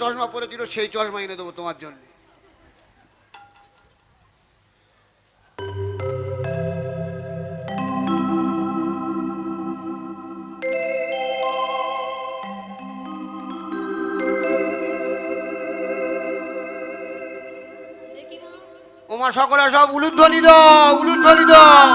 চশমা পরেছিল সেই চশমা এনে দেবো তোমার জন্য। ওমা সকলে সব উলুধ্বনি দাও, উলুধ্বনি দাও।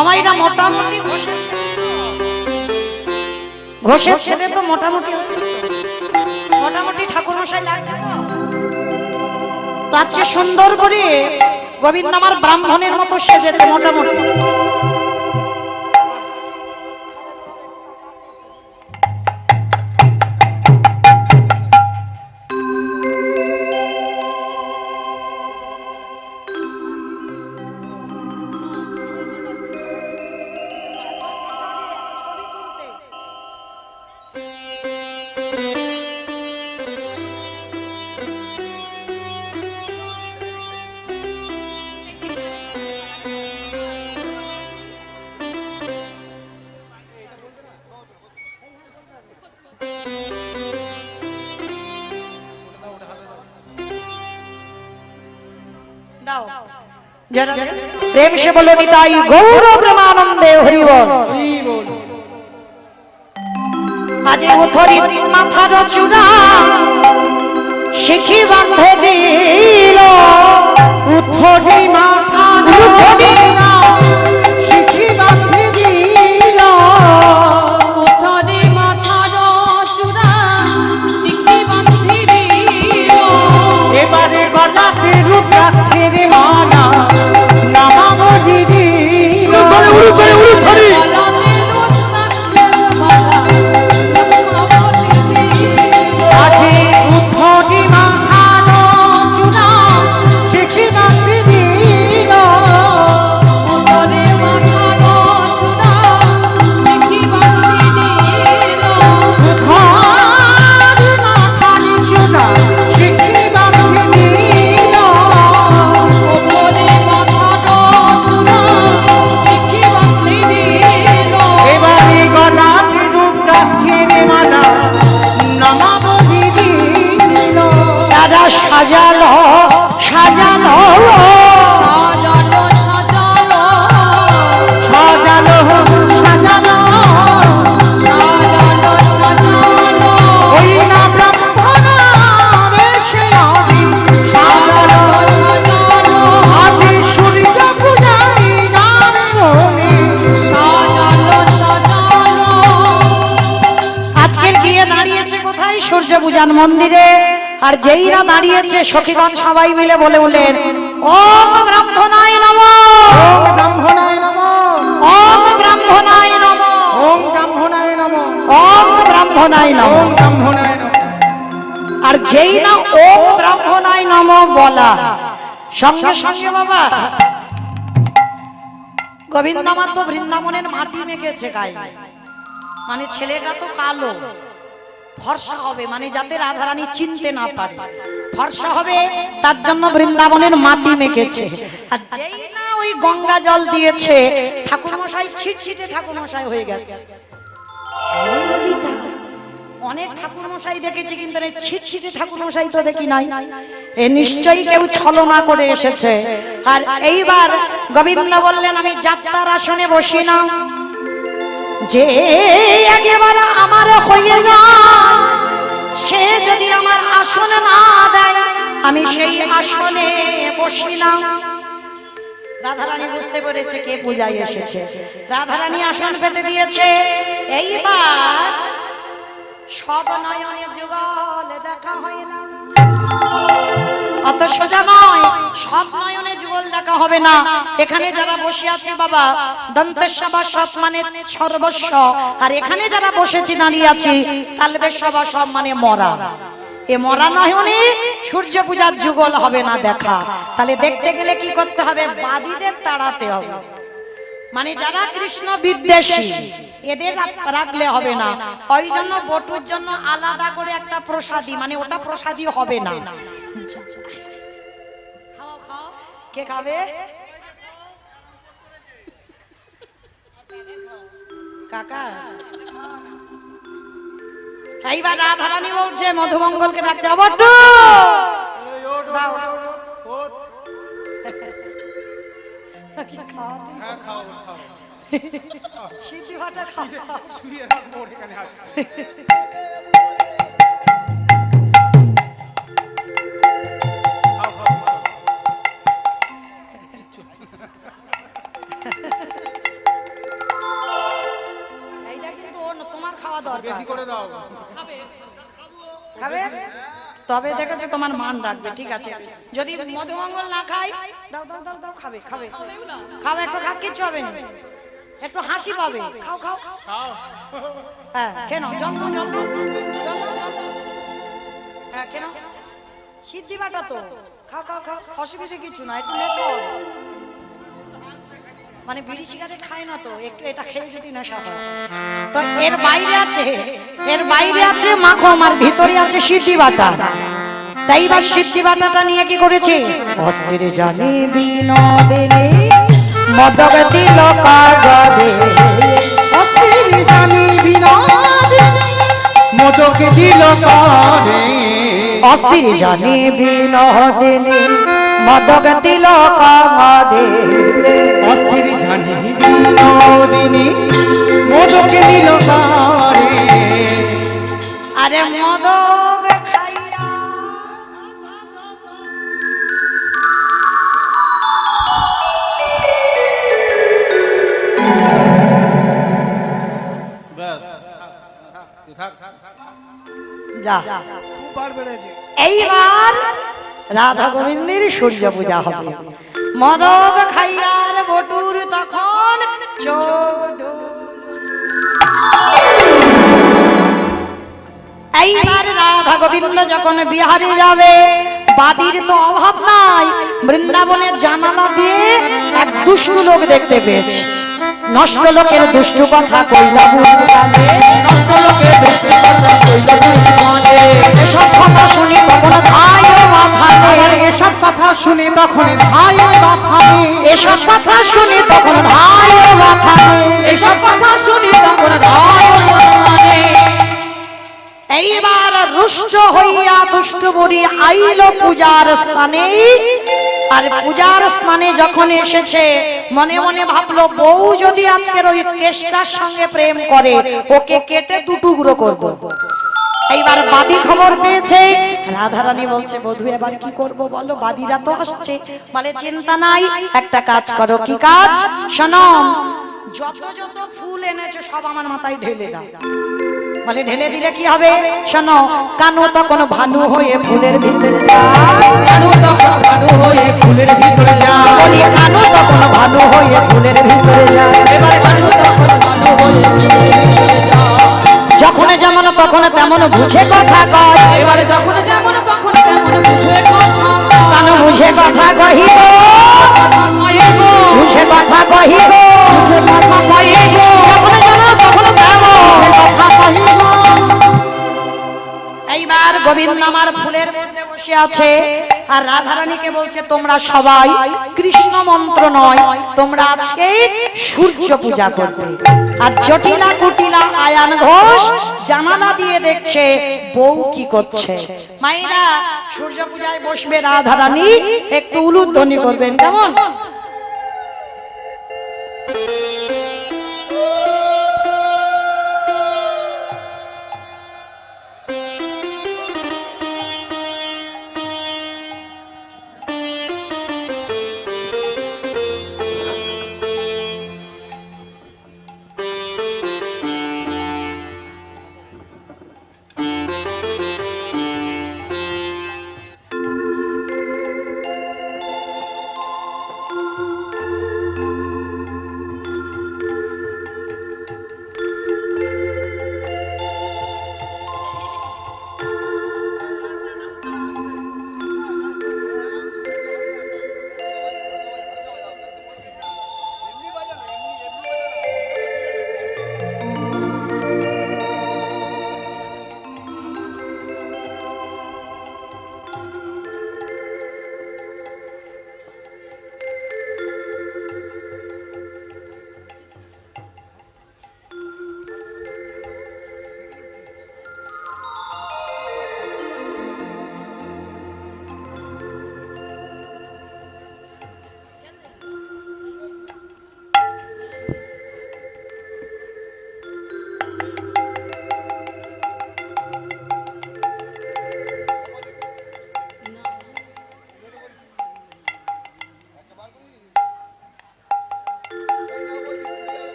আমাইরা মোটামুটি ঘোষের ছেলে তো মোটামুটি মোটামুটি ঠাকুর মশাই লাগছে তো আজকে সুন্দর করে গোবিন্দ আমার ব্রাহ্মণের মতো সেজেছে মোটামুটি। প্রেম সে বলো নিতাই গৌর প্রেমানন্দে হরি বল। আজে উথরি মাথার চূড়া শিখি বাঁধে দিল, উথরি মাথার চূড়া শিখি বাঁধে দিল, উথরি মাথার চূড়া শিখি বাঁধে দিল। এবারে গলাতে রুদ্রাক্ষের মালা নামাবো দিদি। সাজালো সাজালো সাজালো সাজালো সাজালো সাজালো সাজালো সাজালো ওই না ব্রাহ্মণ বেশে আদি সাজালো সাজালো আজি সূর্য পূজারি নামে বলে সাজালো সাজালো। আজকের গিয়ে দাঁড়িয়েছে কোথায়? সূর্য পূজার মন্দিরে। আর যেই না দাঁড়িয়েছে সখীগণ সবাই মিলে বলে উঠলেন ওম ব্রাহ্মণায় নমঃ, ওম ব্রাহ্মণায় নমঃ, ওম ব্রাহ্মণায় নমঃ, ওম ব্রাহ্মণায় নমঃ, ওম ব্রাহ্মণায় নমঃ, ওম ব্রাহ্মণায় নমঃ। আর যেই না ওম ব্রাহ্মণায় নমঃ বলা সঙ্গে সঙ্গে বাবা গোবিন্দ আমার তো বৃন্দাবনের মাটি মেখেছে গায়ে, মানে ছেলেটা তো কালো, ফর্সা হবে, মানে যাতে রাধারানী চিনতে না পারে, ফর্সা হবে তার জন্য বৃন্দাবনের মাটি মেখেছে। আর যেই না ওই গঙ্গা জল দিয়েছে ঠাকুর মশাই ছিটছিটে ঠাকুর মশাই হয়ে গেছে। অনেক ঠাকুর মশাই দেখেছি কিন্তু এই ছিটছিটে ঠাকুর মশাই তো দেখি নাই। এ নিশ্চয়ই কেউ ছলনা করে এসেছে। আর এইবার গোবিন্দ বললেন আমি যাত্রার আসনে বসি না, যে একেবারে আমার হয়ে যায় সে যদি আমার আসন না দেয় আমি সেই আসনে বসি না। রাধারানী বুঝতে পেরেছে কে পূজায় এসেছে, রাধারানী আসন পেতে দিয়েছে। এইবার সব নয়নে যুগল দেখা হয় না, অত সোজা নয়, সব নয়নে যুগল দেখা হবে না। এখানে যারা বসে আছে বাবা দন্তেশ্বর সব মানে সর্বস্ব, আর এখানে যারা বসেছি দাঁড়িয়ে আছি তালবেশ্বর সব মানে মরা। এ মরা নয়নে সূর্য পূজার যুগল হবে না দেখা। তাহলে দেখতে গেলে কি করতে হবে? বাদীদের তাড়াতে হবে। মানে যারা কৃষ্ণ বিদ্বেষী এদের রাখলে হবে না। ওই জন্য বটুর জন্য আলাদা করে একটা প্রসাদী, মানে ওটা প্রসাদী হবে না। কে খাবে? কাকা। এইবার রাধারানী বলছে মধুমঙ্গলকে ডাকছে, বটু দাও। সিদ্ধি ভাটা খাও। এইটা কিন্তু তোমার খাওয়া দরকার। বেশি করে দাও। খাবে? তবে দেখেছো তোমার মান রাখবে, ঠিক আছে। যদি মধুমঙ্গল না খাই, দাও দাও দাও দাও, খাবে খাবে খাও, একটু খা, কিচ্ছু হবে না, একটু হাসি পাবে। খাও খাও হ্যাঁ, কেন জন্ম জন্ম হ্যাঁ, কেন সিদ্ধি বাটা তো খাও খাও খাও, অসুবিধা কিছু না, একটু নেশা হবে। মানে বিড়ি সিগারেট খায় না তো, একটু এটা খেয়ে যদি নেশা হয়। তো এর বাইরে আছে, এর বাইরে আছে মাখন, আর ভিতরে আছে সিদ্ধি বাটা। তাই বা সিদ্ধি বাটাটা নিয়ে কি করেছে? অস্থির জানি বিনোদিনী মদক দিল কাগজে, অস্থির জানি বিনোদিনী মদক দিল কাগজে, অস্থির জানি বিনোদিনী মদক দিল কাগজে, অস্থির জানি বিনোদিনী মদক দিল কাগজে। আরে মদক খাইয়া যা। এইবার রাধা গোবিন্দের সূর্য পূজা হবে। মদক খাইয়ার বটুর তখন চোখ। এইবার রাধা গোবিন্দ যখন বিহারে যাবে, বাদির তো অভাব নাই। বৃন্দাবনের জানালা দিয়ে এক দুষ্ট লোক দেখতে পেয়েছে। নষ্ট লোকের দুষ্টু কথা কইলা নষ্ট লোকের দুষ্টু কথা কইলা এসব কথা শুনি তখন ধায় মাথায়, এসব কথা শুনে তখন ধায় মাথায়, এসব কথা শুনি তখন ধায় মাথায়, এসব কথা শুনি তখন ধায় মাথায়। এইবার রুষ্ট হইয়া দুষ্ট বুড়ি আইল পূজার স্থানে। আর পূজার স্থানে যখন এসেছে, মনে মনে ভাবলো বউ যদি আজকের ওই কেষ্টার সঙ্গে প্রেম করে, ওকে কেটে দুটুকরো করব। এইবার বাদী খবর পেয়েছে। রাধারানী বলছে, বধূ এবার কি করব বলো? বাদীরা তো আসছে। বলে চিন্তা নাই, একটা কাজ করো। কি কাজ? শোনো, যত যত ফুল এনেছো সব আমার মাথায় ঢেলে দাও। বলে ঢেলে দিলে কি হবে? শোনো, কানু তখন ভানু হয়ে ফুলের ভিতরে যায়, কানু তখন ভানু হয়ে ফুলের ভিতরে যায়, বলি কানু তখন ভানু হয়ে ফুলের ভিতরে যায়। এবার কানু তখন ভানু হয়ে ফুলের ভিতরে যায়। যখন যেমন তখন তেমন বুঝে কথা কয়, এবারে যখন যেমন তখন তেমন বুঝে কথা কানু বুঝে কথা কহিব, কহিব, বুঝে কথা কহিব, বুঝে কথা কহিব, যখন যেমন তখন তেমন কথা কহিব। এইবার গোবিন্দ আমার ফুলের মধ্যে বসে আছে, আর রাধারানীকে বলছে তোমরা সবাই কৃষ্ণ মন্ত্র নয়, তোমরা আজকে সূর্য পূজা করবে। আর জটিলা কুটিলা আয়ান ঘোষ জানালা দিয়ে দেখছে বউ কি করছে। মাইরা সূর্য পূজায় বসবে রাধারানী, একটু উলুধ্বনি করবেন কেমন?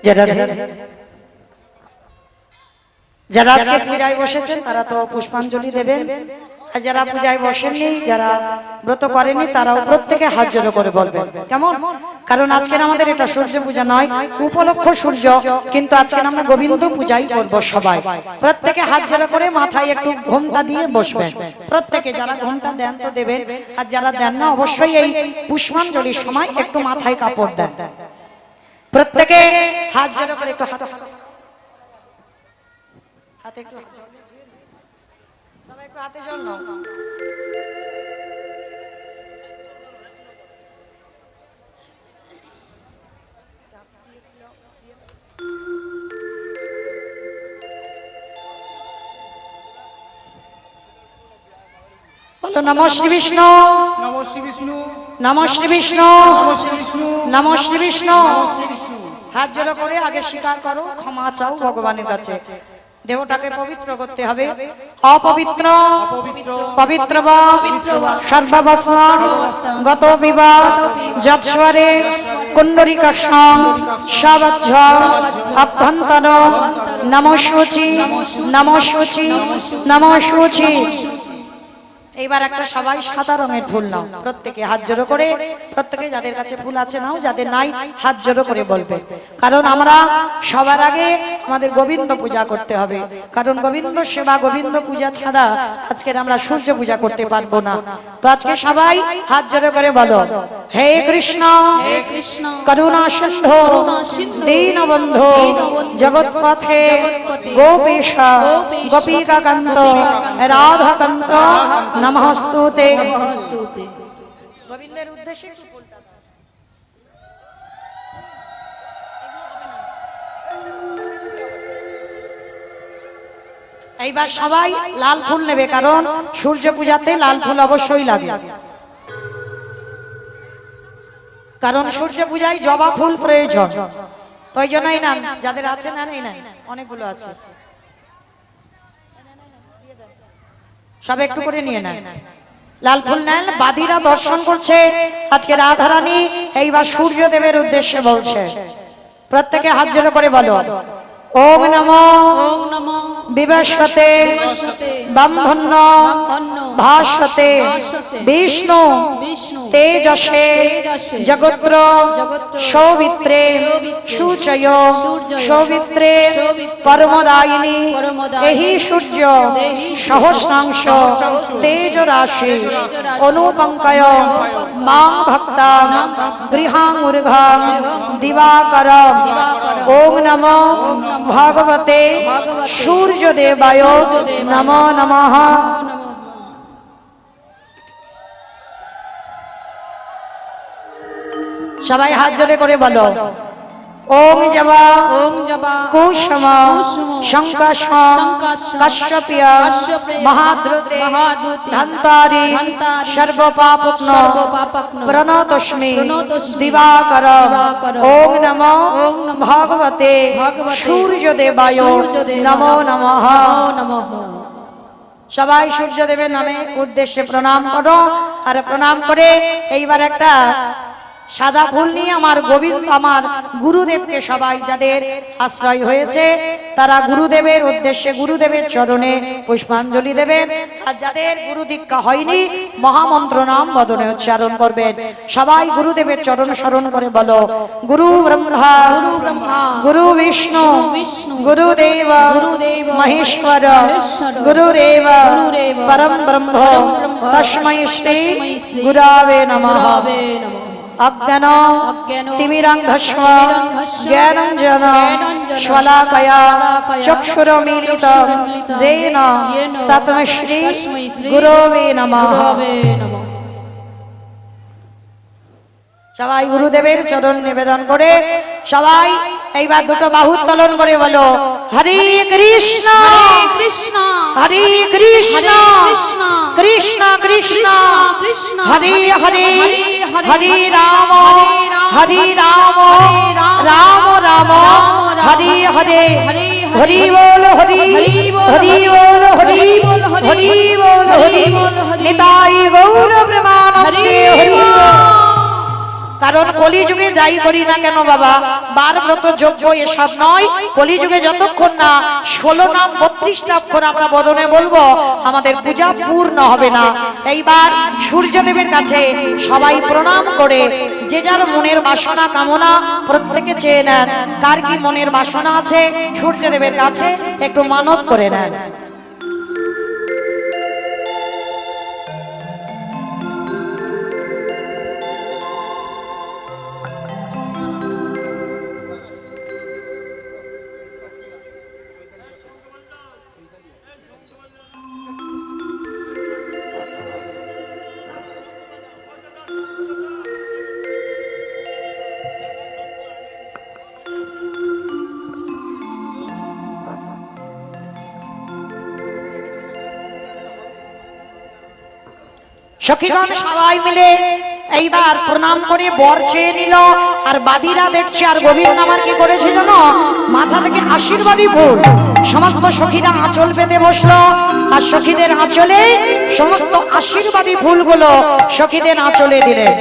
যারা যারা আজকে পূজায় বসেছেন তারা তো পুষ্পাঞ্জলি দেবেন, আর যারা পূজায় বসেননি, যারা ব্রত করেনি, তারাও প্রত্যেকে হাত জোড়ো করে বলবেন, কেমন? কারণ আজকের আমাদের এটা সূর্য পূজা নয়, উপলক্ষ সূর্য, কিন্তু আজকের আমরা গোবিন্দ পূজাই করবো সবাই। প্রত্যেকে হাত জোড়ো করে মাথায় একটু ঘোমটা দিয়ে বসবেন, প্রত্যেকে যারা ঘোমটা দেন তো দেবেন, আর যারা দেন না অবশ্যই এই পুষ্পাঞ্জলির সময় একটু মাথায় কাপড় দেন। প্রত্যেকে হাত জোড়ো করে একটু হাতে একটু সবাই একটু হাতে জল নাও। বলো নমঃ শ্রী বিষ্ণু, নমঃ শ্রী বিষ্ণু, নমঃ শ্রী বিষ্ণু, নমঃ শ্রী বিষ্ণু, নমঃ শ্রী বিষ্ণু। হাত জোড়ো করে আগে স্বীকার করো, ক্ষমা চাও ভগবানের কাছে। দেহটাকে পবিত্র করতে হবে। অপবিত্র পবিত্র বা সর্বভস্ম গত বিবাহ যৎস্বরে কুণ্ডরিকাক্ষং সবজ্জ অভ্যন্তর নমঃশুচি নমঃশুচি নমঃশুচি। এইবার একটা সবাই সাদা রঙের ফুল নাও, প্রত্যেকে হাত জোড়ো করে, প্রত্যেকে যাদের কাছে ফুল আছে নাও, যাদের নাই হাত জোড়ো করে বলবে। কারণ আমরা সবার আগে আমাদের গোবিন্দ পূজা করতে হবে, কারণ গোবিন্দ সেবা গোবিন্দ পূজা ছাড়া আজকের আমরা সূর্য পূজা করতে পারবো না। তো আজকে সবাই হাত জোড়ো করে বলো, হে কৃষ্ণ করুণা সিন্ধু দীনবন্ধু জগৎপথে গোপীশ গোপীকাকান্ত রাধাকান্ত নমস্তুতে। গোবিন্দের উদ্দেশ্যে এইবার সবাই লাল ফুল নেবে, কারণ সূর্য পূজাতে লাল ফুল অবশ্যই লাগে, কারণ সূর্য পূজায় জবা ফুল প্রয়োজন। তো ওই জন্যই না, যাদের আছে না নেই না, অনেকগুলো আছে, সব একটু করে নিয়ে নেন, লাল ফুল নেন। বাদীরা দর্শন করছে আজকে রাধারানী, এইবার সূর্যদেবের উদ্দেশ্যে বলছে। প্রত্যেকে হাত জোড়ো করে বলো, ওম নমো বিবস্বতে ব্রহ্মণ্য ভাস্বতে বিষ্ণু তেজসে জগত্র সৌমিত্রে সূচয় সৌমিত্রে পরমদায়িনী এহি সূর্য সহস্রাংশ তেজ রাশি অনুপঙ্কয় মাং ভক্তা গৃহামূর্ঘাং দিবাকর। ওম নমো ভগবতে সূর্যদেবায় নমো নমঃ। সবাই হাত জোড়ে করে বলো, ওম জবা কুসুম শঙ্কাশ্ম কাশ্যপিয় মহাদ্রুতে ধন্তারি সর্বপাপগ্ন প্রণতস্মি দিবাকর। ওম নমো ভগবতে সূর্যদেবায় নমো নমঃ। সবাই সূর্যদেবের নামে উদ্দেশ্যে প্রণাম করো, আর প্রণাম করে এইবার একটা সাদা ফুল নিয়ে আমার গোবিন্দ আমার গুরুদেবকে, সবাই যাদের আশ্রয় হয়েছে তারা গুরুদেবের উদ্দেশ্যে গুরুদেবের চরণে পুষ্পাঞ্জলি দেবেন, আর যাদের গুরু দীক্ষা হয়নি মহামন্ত্র নাম বদনে উচ্চারণ করবেন। সবাই গুরুদেবের চরণ স্মরণ করে বলো, গুরু ব্রহ্মা গুরু বিষ্ণু গুরুদেব মহেশ্বর গুরুরেব পরম ব্রহ্ম তস্मै শ্রী গুরবে নমঃ। অজ্ঞান তিমিরান্ধস্ম জ্ঞানঞ্জন শলাকয়া চক্ষুরমিলিতং যেন তস্मै শ্রী গুরবে নমঃ। সবাই গুরুদেবের চরণ নিবেদন করে সবাই এইবার দুটো বাহু উত্তোলন করে বলো, হরে কৃষ্ণ হরে কৃষ্ণ কৃষ্ণ কৃষ্ণ হরে হরে হরে রাম রাম রাম হরে হরে। হরি বল হরি হরি বল হরি হরি বল হরি নিতাই গৌর প্রেমানন্দে হরি। কারণ কলিযুগে যাই করি না কেন বাবা, বার ব্রত যজ্ঞ এসব নয়। কলিযুগে যতক্ষণ না 16 নাম 32টা অক্ষর আমরা বদনে বলবো, আমাদের পূজা পূর্ণ হবে না। এইবার সূর্যদেবের কাছে সবাই প্রণাম করে যে যার মনের বাসনা কামনা প্রত্যেকে চেয়ে নেন। কার কি মনের বাসনা আছে সূর্যদেবের কাছে একটু মানত করে নেন। সখীগণ সবাই মিলে এইবার প্রণাম করে বর চেয়ে নিল। আর বাদীরা দেখছে, আর গোবিন্দ আমার কি করেছে জানো, মাথা থেকে আশীর্বাদী ফুল সমস্ত সখীরা আঁচল পেতে বসলো। আর সখীদের আঁচলে সমস্ত আশীর্বাদী ফুলগুলো সখীদের আঁচলে দিলেন।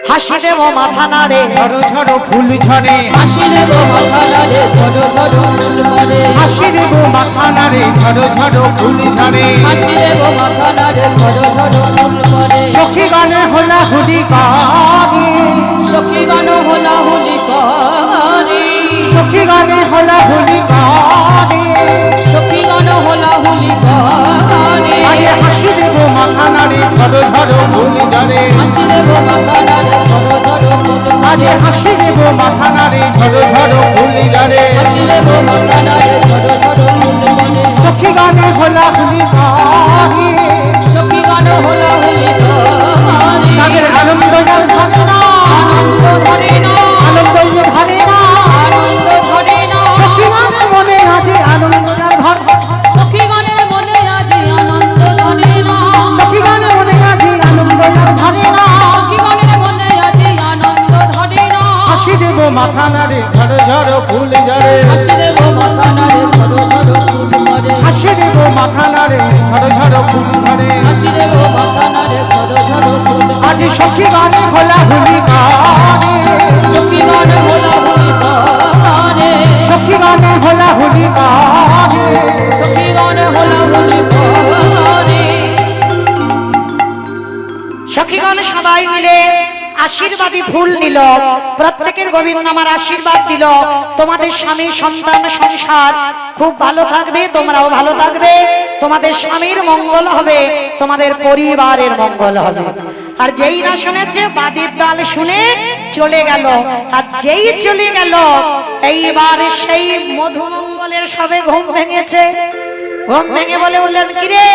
হাসি দেব মাথা নাড়ে ঝড়ো ঝড়ো ফুল ঝরে, হাসি দেব মাথা নাড়ে ঝড়ো ঝড়ো ফুল পড়ে, হাসি দেব মাথা নাড়ে ঝড়ো ঝড়ো ফুল ঝরে। হাসি দেব মাথা নাড়ে ঝড়ো ঝড়ো ফুল পড়ে, সখী গানে হোলা হুলি গানে, সখী গান হোলা হুলি করে, সখী গানে হোলা হুলি গানে। সখী গান হোলা হুলি করে, আরে হাসি দেব মাথা নাড়ে ঝড়ো ঝড়ো ফুল ঝরে, হাসি দেব মাথা নাড়ে ঝড়ো ঝড়ো ফুল আরে পড়ে, হাসি দেব মাথা নাড়ে ঝড়ো ঝড়ো ফুল ঝরে। হাসি দেব মাথা নাড়ে ঝড়ো ঝড়ো ফুল পড়ে, সখী গানে হোলা হুলি গানে, সখী গান হোলা হুলি করে, তাদের আনন্দ জল ধরে না, আনন্দ ধরে না, আনন্দ যে ধরে না। আনন্দ ধরে না, সখী গানে মনে আছে আনন্দ জল ধরে, সখী গানের মনে আজি আনন্দ ধরে না, সখী গানে মনে আছে আনন্দ জল ধরে না। সখী গানের মনে আজি আনন্দ ধরে না, হাসি দেব মাথা নাড়ে ঝড়ো ঝড়ো ফুল ঝরে, হাসি দেব মাথা নাড়ে ঝড়ো ঝড়ো ফুল পড়ে, হাসি দেব মাথা নাড়ে ঝড়ো ঝড়ো ফুল ঝরে। হাসি দেব মাথা নাড়ে ঝড়ো ঝড়ো ফুল আজ পড়ে, সখী গানে হোলা হুলি গানে, সখী গান হোলা হুলি করে, সখী গানে হোলা হুলি গানে। সখী গান হোলা হুলি করে, সখীগণ সবাই মিলে আশীর্বাদী ফুল নিল। প্রত্যেকের গোবিন্দ আমার আশীর্বাদ দিল, তোমাদের স্বামী সন্তান সংসার খুব ভালো থাকবে, তোমরাও ভালো থাকবে, তোমাদের স্বামীর মঙ্গল হবে, তোমাদের পরিবারের মঙ্গল হবে। আর যেই না শুনেছে বাদীর দল শুনে চলে গেল। আর যেই চলে গেল এইবার সেই মধুমঙ্গলের সবে ঘুম ভেঙেছে। ঘুম ভেঙে বলে উঠলেন, কিরে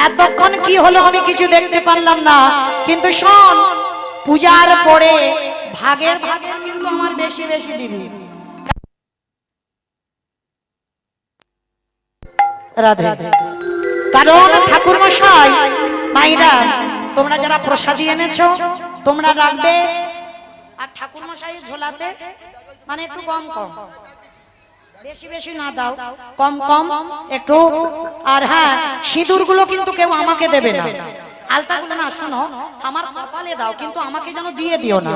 এতক্ষণ কি হলো আমি কিছু দেখতে পারলাম না, কিন্তু শোন পূজার পরে ভাগের ভাগের কিন্তু আমার বেশি বেশি দিবি। রাধে। কারণ ঠাকুর মশাই মাইরা তোমরা যারা প্রসাদী এনেছো তোমরা রাখবে, আর ঠাকুর মশাই ঝোলাতে মানে একটু কম কম, বেশি বেশি না দাও, কম কম একটু। আর হ্যাঁ, সিঁদুর গুলো কিন্তু কেউ আমাকে দেবে না, আলতাগুলো না, শোনো আমার কপালে দাও, কিন্তু আমাকে যেন দিয়ে দিও না।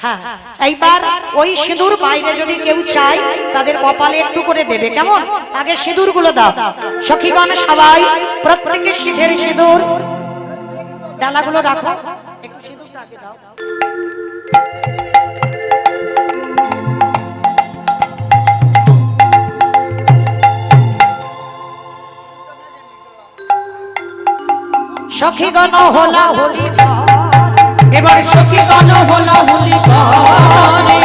হ্যাঁ, এইবার ওই সিঁদুর বাইরে যদি কেউ চায় তাদের কপালে একটু করে দেবে, কেমন? আগে সিঁদুর গুলো দাও। সখীগণ সবাই প্রত্যেকের সিঁধের সিঁদুর ডালাগুলো রাখো, একটু সিঁদুরটা আগে দাও। সখীগণ হোলা হোলি এবার সখী গান হোলা হুলি করে,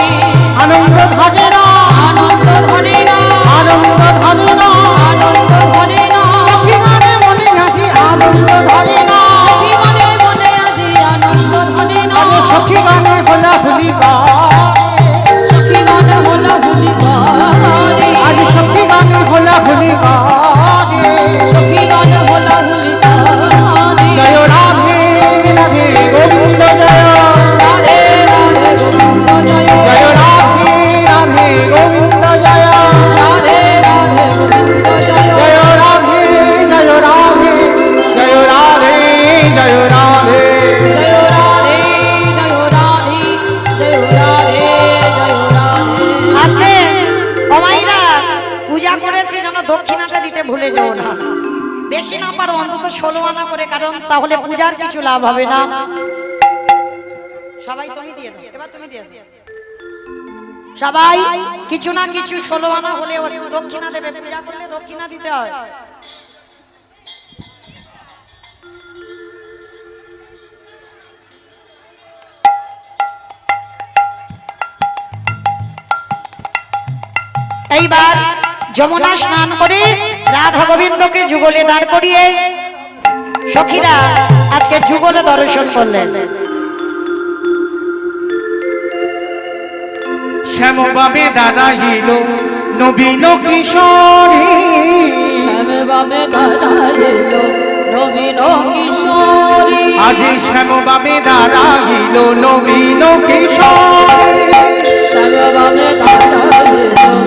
আনন্দ ধরে না, আনন্দ ধরে না, আনন্দ ধরে না। আনন্দ ধরে না, সখী গানে মনে আছে আনন্দ ধরে না, সখী গানের মনে আজি আনন্দ ধরে না, আরে সখী গানে হোলা হুলি গানে, সখী গান হোলা হুলি করে, আজ সখী গানে হোলা হুলি গানে। সখী গান হোলা হুলি করে, জয় রাধে রাধে গোবিন্দ জয়, রাধে রাধে গোবিন্দ জয়, জয় রাধে রাধে গোবিন্দ জয়, রাধে রাধে গোবিন্দ জয়, জয় রাধে জয় রাধে, জয় রাধে জয় রাধে, জয় রাধে দিতে ভুলে যাও না। বেশি না পারো অন্তত 16 আনা করে, কারণ তাহলে পূজার কিছু লাভ হবে না। সবাই তুমি দিয়ে দাও, এবার তুমি দিয়ে দাও। সবাই কিছু না কিছু 16 আনা হলেও একটু দক্ষিণা দেবে, পূজা করলে দক্ষিণা দিতে হয়। এইবার যমুনা স্নান করে রাধা গোবিন্দকে যুগলে দাঁড় করিয়ে সখীরা আজকে যুগলে দর্শন করলেন। শ্যামবামে দাঁড়াইল নবীন কিশোরী, শ্যামে বামে দাঁড়াইল নবীন কিশোরী, আজি শ্যামবামে দাঁড়াইল নবীন কিশোরী, শ্যামে বামে দাঁড়াইল